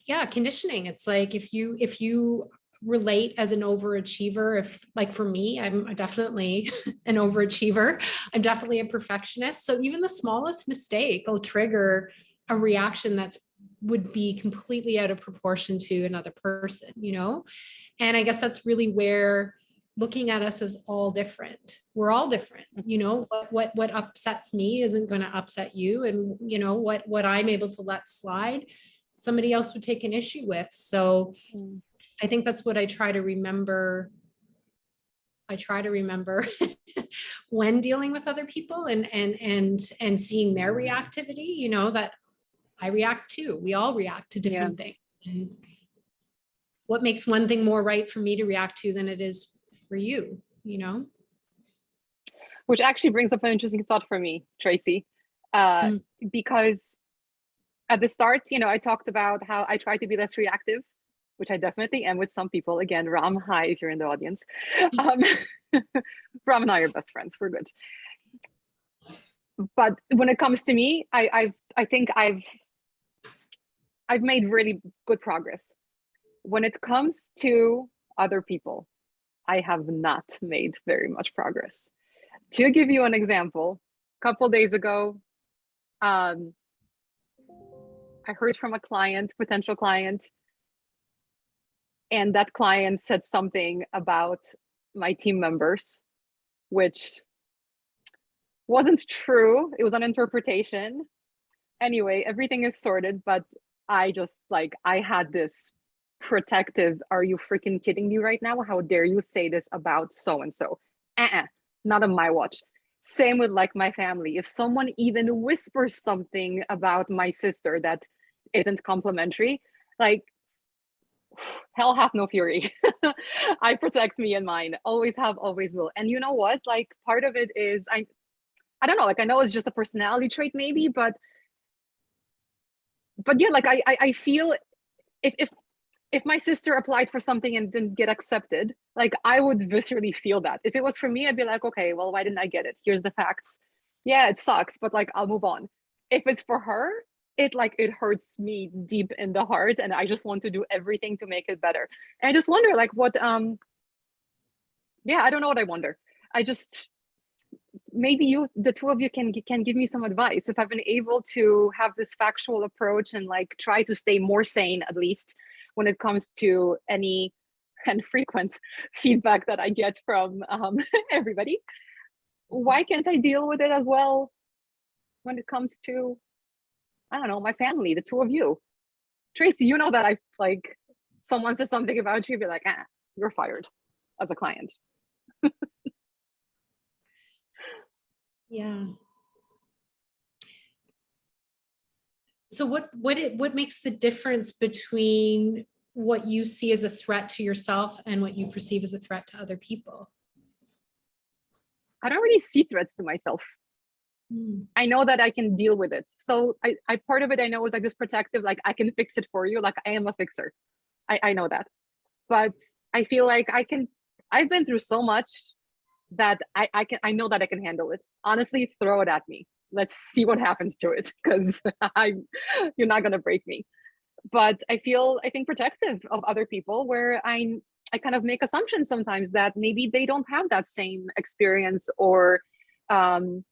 yeah, conditioning. It's like if you relate as an overachiever, if like for me, I'm definitely an overachiever. I'm definitely a perfectionist. So even the smallest mistake will trigger a reaction that's would be completely out of proportion to another person, you know? And I guess that's really where looking at us as all different. We're all different. You know, what upsets me isn't going to upset you. And you know, what I'm able to let slide, somebody else would take an issue with. So mm, I think that's what I try to remember. I try to remember when dealing with other people and seeing their reactivity, you know, that I react to. We all react to yeah. different things. And what makes one thing more right for me to react to than it is for you, you know? Which actually brings up an interesting thought for me, Tracy, uh, Mm. because at the start, I talked about how I try to be less reactive, which I definitely am with some people. Again, Ram, hi if you're in the audience. Um, Ram and I are best friends. We're good. But when it comes to me, I think I've made really good progress. When it comes to other people, I have not made very much progress. To give you an example, a couple days ago, um, I heard from a client, potential client, and that client said something about my team members, which wasn't true. It was an interpretation. Anyway, everything is sorted, but I had this protective, are you freaking kidding me right now? How dare you say this about so and so? Not on my watch. Same with like my family. If someone even whispers something about my sister that isn't complimentary, like hell hath no fury. I protect me and mine. Always have, always will. And you know what? Like part of it is I don't know, like I know it's just a personality trait maybe, but yeah, like I feel if my sister applied for something and didn't get accepted, like I would viscerally feel that. If it was for me, I'd be like, okay, well, why didn't I get it? Here's the facts. Yeah, it sucks, but like I'll move on. If it's for her, it hurts me deep in the heart, and I just want to do everything to make it better. And I just wonder, like, what yeah, I don't know what I wonder. I just maybe the two of you can give me some advice. If I've been able to have this factual approach and like try to stay more sane, at least when it comes to any and frequent feedback that I get from everybody, why can't I deal with it as well when it comes to, I don't know, my family, the two of you? Tracy, you know that I like someone says something about you, be like, you're fired as a client. Yeah. So what makes the difference between what you see as a threat to yourself and what you perceive as a threat to other people? I don't really see threats to myself. Mm. I know that I can deal with it. So I part of it I know is like this protective, like I can fix it for you. Like I am a fixer. I know that. But I feel like I've been through so much that I know that I can handle it. Honestly, throw it at me. Let's see what happens to it, because you're not gonna break me. But I think protective of other people, where I kind of make assumptions sometimes that maybe they don't have that same experience or um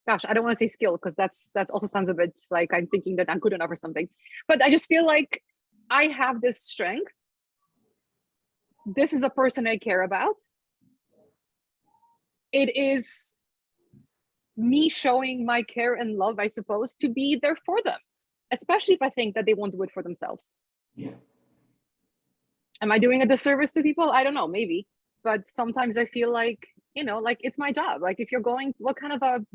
gosh, I don't want to say skill, because that's also sounds a bit like I'm thinking that I'm good enough or something. But I just feel like I have this strength. This is a person I care about. It is me showing my care and love, I suppose, to be there for them, especially if I think that they won't do it for themselves. Yeah. Am I doing a disservice to people? I don't know, maybe. But sometimes I feel like, like it's my job. Like if you're going, what kind of a,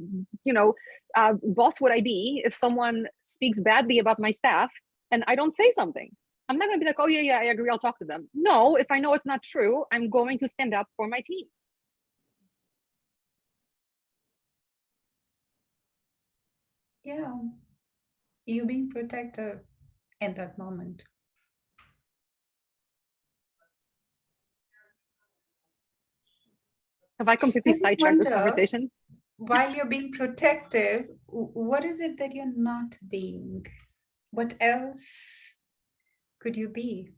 boss would I be if someone speaks badly about my staff and I don't say something? I'm not going to be like, oh yeah, I agree, I'll talk to them. No, if I know it's not true, I'm going to stand up for my team. Yeah, you being protective in that moment. Have I completely I just sidetracked this wonder, conversation? while you're being protective, what is it that you're not being? What else could you be?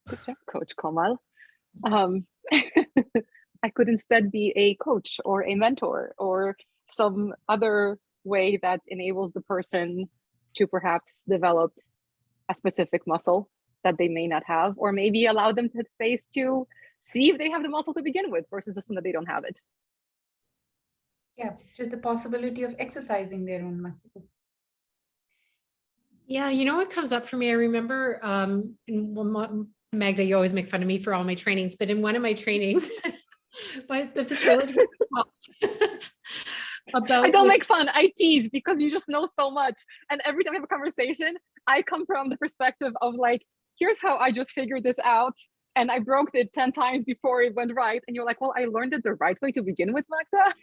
Good job, Coach Komal. Um, I could instead be a coach or a mentor or some other way that enables the person to perhaps develop a specific muscle that they may not have, or maybe allow them to have space to see if they have the muscle to begin with versus assume that they don't have it. Yeah, just the possibility of exercising their own muscle. Yeah, you know what comes up for me? I remember, Magda, you always make fun of me for all my trainings, but in one of my trainings, but the facility about I don't make fun, I tease because you just know so much. And every time we have a conversation, I come from the perspective of like, here's how I just figured this out. And I broke it 10 times before it went right. And you're like, well, I learned it the right way to begin with, Magda.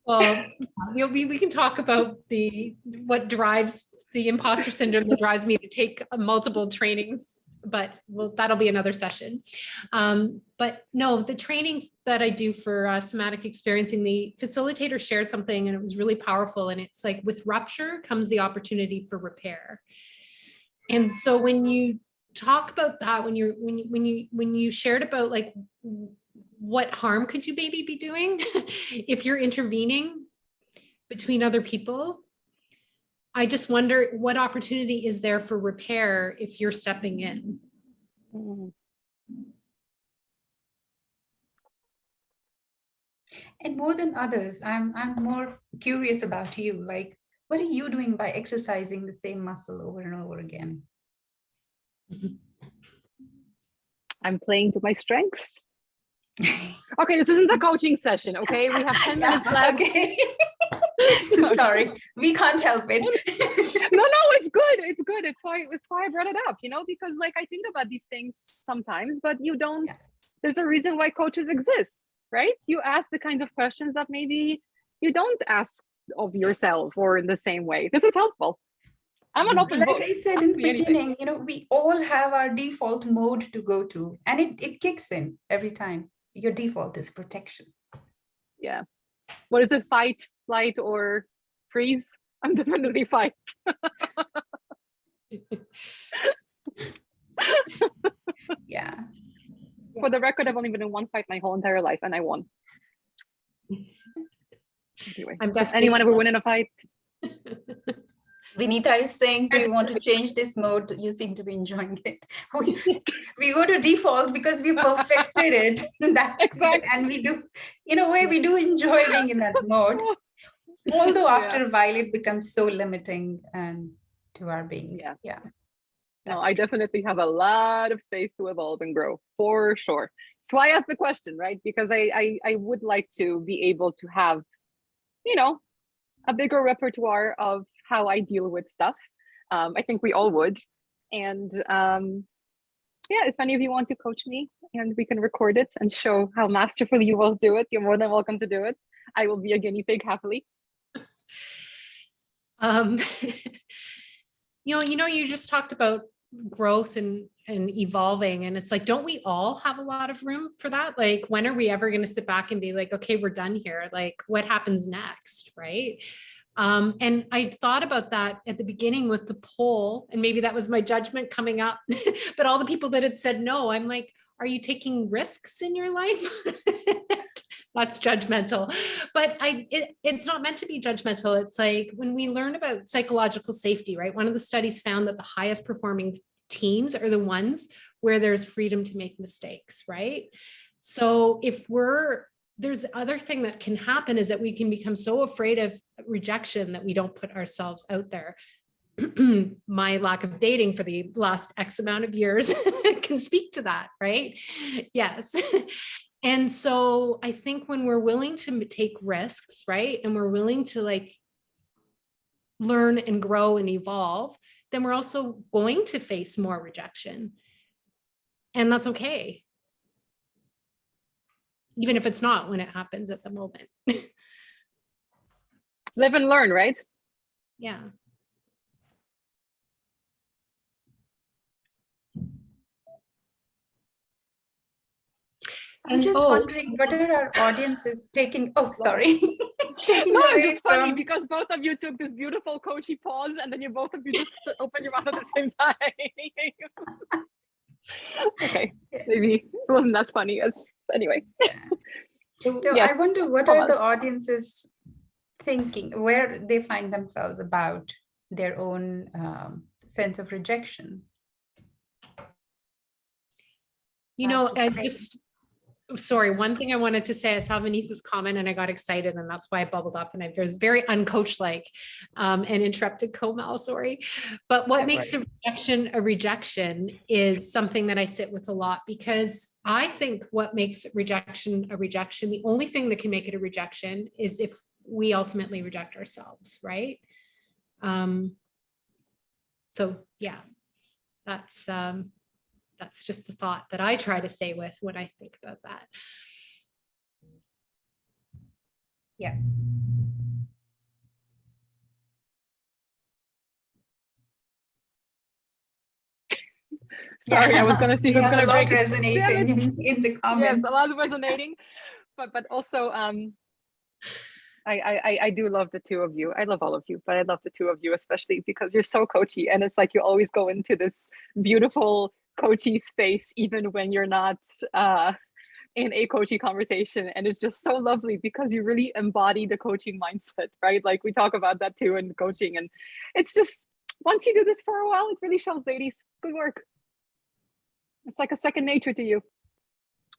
Well, we can talk about what drives the imposter syndrome that drives me to take multiple trainings, but that'll be another session. But no, the trainings that I do for somatic experiencing, the facilitator shared something and it was really powerful. And it's like with rupture comes the opportunity for repair. And so when you talk about that, when you shared about like what harm could you maybe be doing if you're intervening between other people, I just wonder what opportunity is there for repair if you're stepping in. And more than others, I'm more curious about you. Like, what are you doing by exercising the same muscle over and over again? I'm playing to my strengths. Okay, this isn't a coaching session, okay? We have 10 minutes left. Okay. Sorry, we can't help it. No, it's good. It's good. It's why I brought it up, because like I think about these things sometimes, but you don't, there's a reason why coaches exist, right? You ask the kinds of questions that maybe you don't ask of yourself or in the same way. This is helpful. I'm an open book. Like I said in the beginning, we all have our default mode to go to, and it kicks in every time. Your default is protection. Yeah. What is it? Fight, flight, or freeze? I'm definitely fight. Yeah. For the record, I've only been in one fight my whole entire life, and I won. Anyway, does anyone ever win in a fight? Vinita is saying, do you want to change this mode? You seem to be enjoying it. We go to default because we perfected it. Exactly. And we do, in a way, we do enjoy being in that mode. Although after a while, it becomes so limiting to our being. Yeah. No, I definitely have a lot of space to evolve and grow, for sure. So I asked the question, right? Because I would like to be able to have, a bigger repertoire of how I deal with stuff. I think we all would. And if any of you want to coach me and we can record it and show how masterfully you will do it, you're more than welcome to do it. I will be a guinea pig happily. You just talked about growth and evolving, and it's like, don't we all have a lot of room for that? Like, when are we ever going to sit back and be like, okay, we're done here, like what happens next, right? And I thought about that at the beginning with the poll, and maybe that was my judgment coming up, but all the people that had said no, I'm like, are you taking risks in your life? That's judgmental, but it's not meant to be judgmental. It's like when we learn about psychological safety, right? One of the studies found that the highest performing teams are the ones where there's freedom to make mistakes, right? So there's the other thing that can happen is that we can become so afraid of rejection that we don't put ourselves out there. My lack of dating for the last X amount of years can speak to that, right? Yes. And so I think when we're willing to take risks, right? And we're willing to like learn and grow and evolve, then we're also going to face more rejection. And that's okay. Even if it's not when it happens at the moment. Live and learn, right? Yeah. I'm just wondering, what are our audiences taking? Oh, sorry. Taking No, away it's just funny from... because both of you took this beautiful coachy pause and then you both of you just opened your mouth at the same time. Okay, maybe it wasn't as funny as, anyway. So Yes, I wonder, what Komal. are the audiences thinking, where they find themselves about their own sense of rejection? You know, I just, sorry, one thing I wanted to say, I saw Vanitha's comment and I got excited, and that's why I bubbled up, and I was very uncoach-like and interrupted Komal, sorry. But what makes a rejection is something that I sit with a lot, because I think what makes rejection a rejection, the only thing that can make it a rejection is if we ultimately reject ourselves, right? So yeah, that's just the thought that I try to stay with when I think about that. Yeah. Sorry, I was gonna see who's gonna break it. Resonating in the comments. Yes, a lot of resonating, but also I do love the two of you. I love all of you, but I love the two of you especially because you're so coachy, and it's like you always go into this beautiful coachy space even when you're not in a coaching conversation, and it's just so lovely because you really embody the coaching mindset, right? Like we talk about that too in coaching, and it's just, once you do this for a while, it really shows, ladies. Good work. It's like a second nature to you.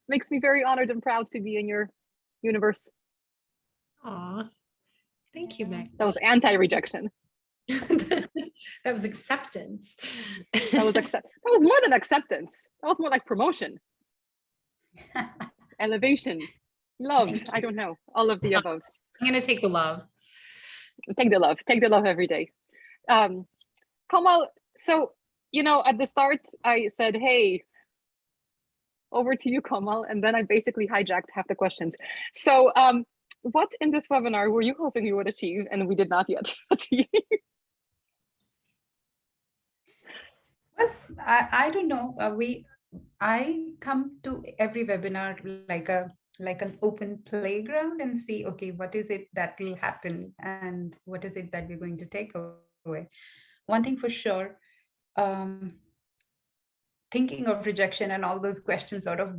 Makes me very honored and proud to be in your universe. Aw, thank you, Magda. That was anti-rejection. That was acceptance. That was more than acceptance. That was more like promotion. Elevation, love, I don't know, all of the above. I'm gonna take the love. Take the love every day. Komal, so, you know, at the start I said, hey, over to you, Komal, and then I basically hijacked half the questions. So what in this webinar were you hoping you would achieve and we did not yet achieve? Well, I don't know. I come to every webinar like an open playground and see, okay, what is it that will happen and what is it that we're going to take away. One thing for sure, thinking of rejection and all those questions sort of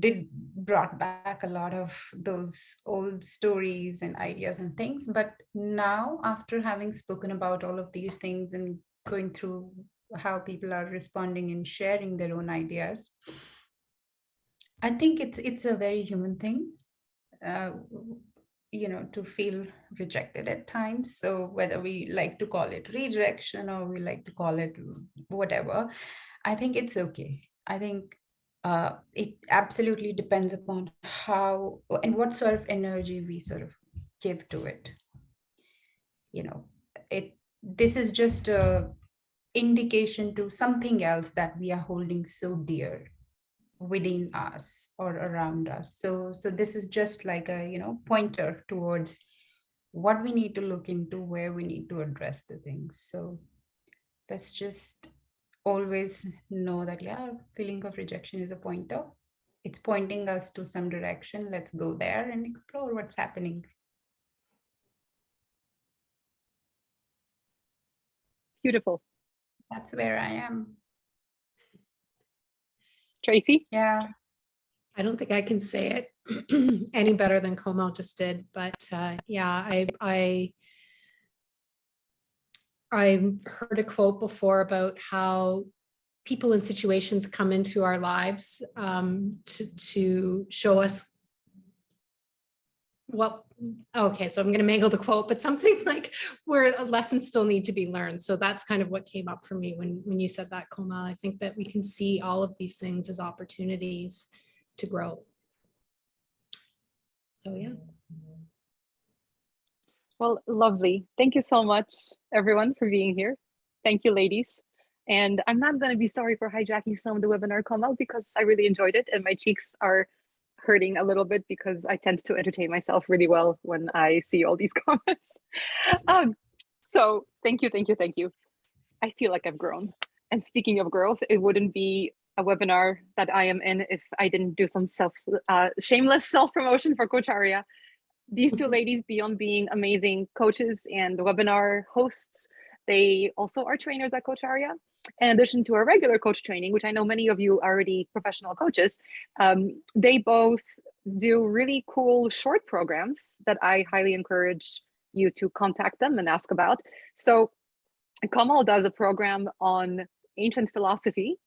brought back a lot of those old stories and ideas and things. But now, after having spoken about all of these things and going through how people are responding and sharing their own ideas, I think it's a very human thing, to feel rejected at times. So whether we like to call it rejection or we like to call it whatever, I think it's okay. I think it absolutely depends upon how and what sort of energy we sort of give to it. This is just a indication to something else that we are holding so dear within us or around us. So this is just like a pointer towards what we need to look into, where we need to address the things. So let's just always know that, yeah, feeling of rejection is a pointer. It's pointing us to some direction. Let's go there and explore what's happening. Beautiful. That's where I am. Tracy? Yeah. I don't think I can say it any better than Komal just did, but yeah, I heard a quote before about how people and situations come into our lives to show us what, okay, so I'm going to mangle the quote, but something like where lessons still need to be learned. So that's kind of what came up for me when you said that, Komal. I think that we can see all of these things as opportunities to grow. So yeah. Well, lovely. Thank you so much, everyone, for being here. Thank you, ladies. And I'm not going to be sorry for hijacking some of the webinar, Komal, because I really enjoyed it and my cheeks are hurting a little bit because I tend to entertain myself really well when I see all these comments. So thank you, thank you, thank you. I feel like I've grown. And speaking of growth, it wouldn't be a webinar that I am in if I didn't do some shameless self-promotion for Coach Arya. These two ladies, beyond being amazing coaches and webinar hosts, they also are trainers at Coach Arya. In addition to our regular coach training, which I know many of you are already professional coaches, they both do really cool short programs that I highly encourage you to contact them and ask about. So Komal does a program on ancient philosophy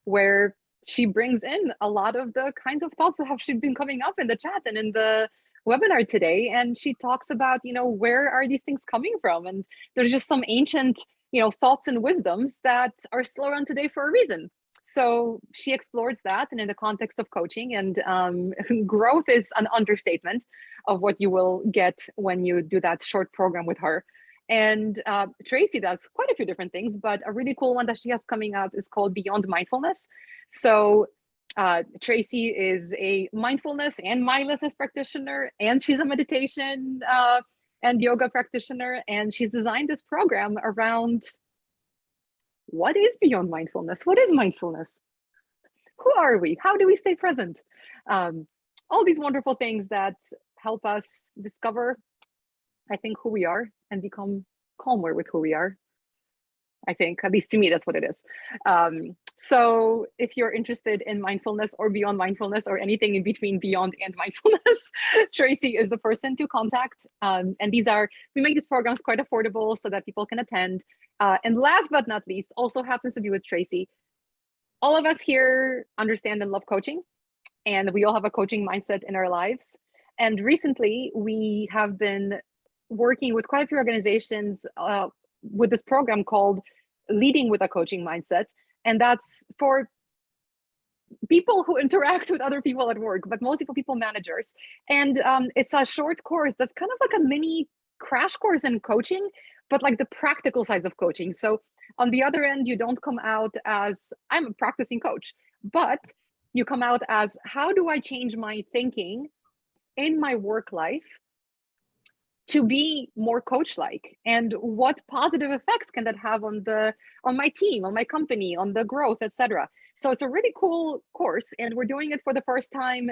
where she brings in a lot of the kinds of thoughts that have been coming up in the chat and in the webinar today. And she talks about, where are these things coming from? And there's just some ancient, thoughts and wisdoms that are still around today for a reason. So she explores that, and in the context of coaching, and growth is an understatement of what you will get when you do that short program with her. And Tracy does quite a few different things, but a really cool one that she has coming up is called Beyond Mindfulness. So Tracy is a mindfulness and mindlessness practitioner, and she's a meditation and yoga practitioner. And she's designed this program around what is beyond mindfulness? What is mindfulness? Who are we? How do we stay present? All these wonderful things that help us discover, I think, who we are and become calmer with who we are. I think, at least to me, that's what it is. So if you're interested in mindfulness or beyond mindfulness or anything in between beyond and mindfulness, Tracy is the person to contact. And we make these programs quite affordable so that people can attend. And last but not least, also happens to be with Tracy. All of us here understand and love coaching, and we all have a coaching mindset in our lives. And recently we have been working with quite a few organizations with this program called Leading with a Coaching Mindset. And that's for people who interact with other people at work, but mostly for people managers. And it's a short course that's kind of like a mini crash course in coaching, but like the practical sides of coaching. So on the other end, you don't come out as, I'm a practicing coach, but you come out as, how do I change my thinking in my work life to be more coach-like, and what positive effects can that have on my team, on my company, on the growth, etc. So it's a really cool course, and we're doing it for the first time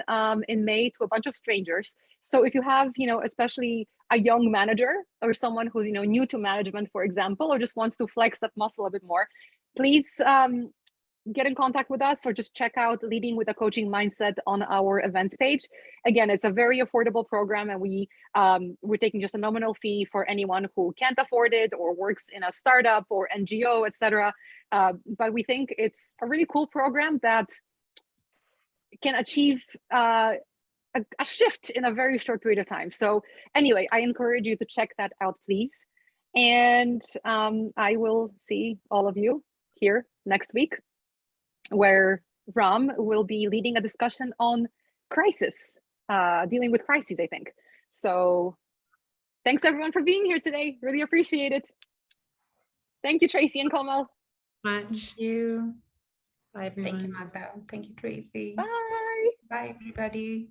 in May to a bunch of strangers. So if you have, especially a young manager or someone who's new to management, for example, or just wants to flex that muscle a bit more, please get in contact with us, or just check out Leading with a Coaching Mindset on our events page. Again, it's a very affordable program, and we're taking just a nominal fee for anyone who can't afford it or works in a startup or NGO, etc. But we think it's a really cool program that can achieve a shift in a very short period of time. So anyway, I encourage you to check that out, please. And I will see all of you here next week, where Ram will be leading a discussion on crisis, dealing with crises, I think. So thanks everyone for being here today. Really appreciate it. Thank you, Tracy and Komal. Much. Thank you. Bye, everyone. Thank you, Magda. Thank you, Tracy. Bye. Bye, everybody.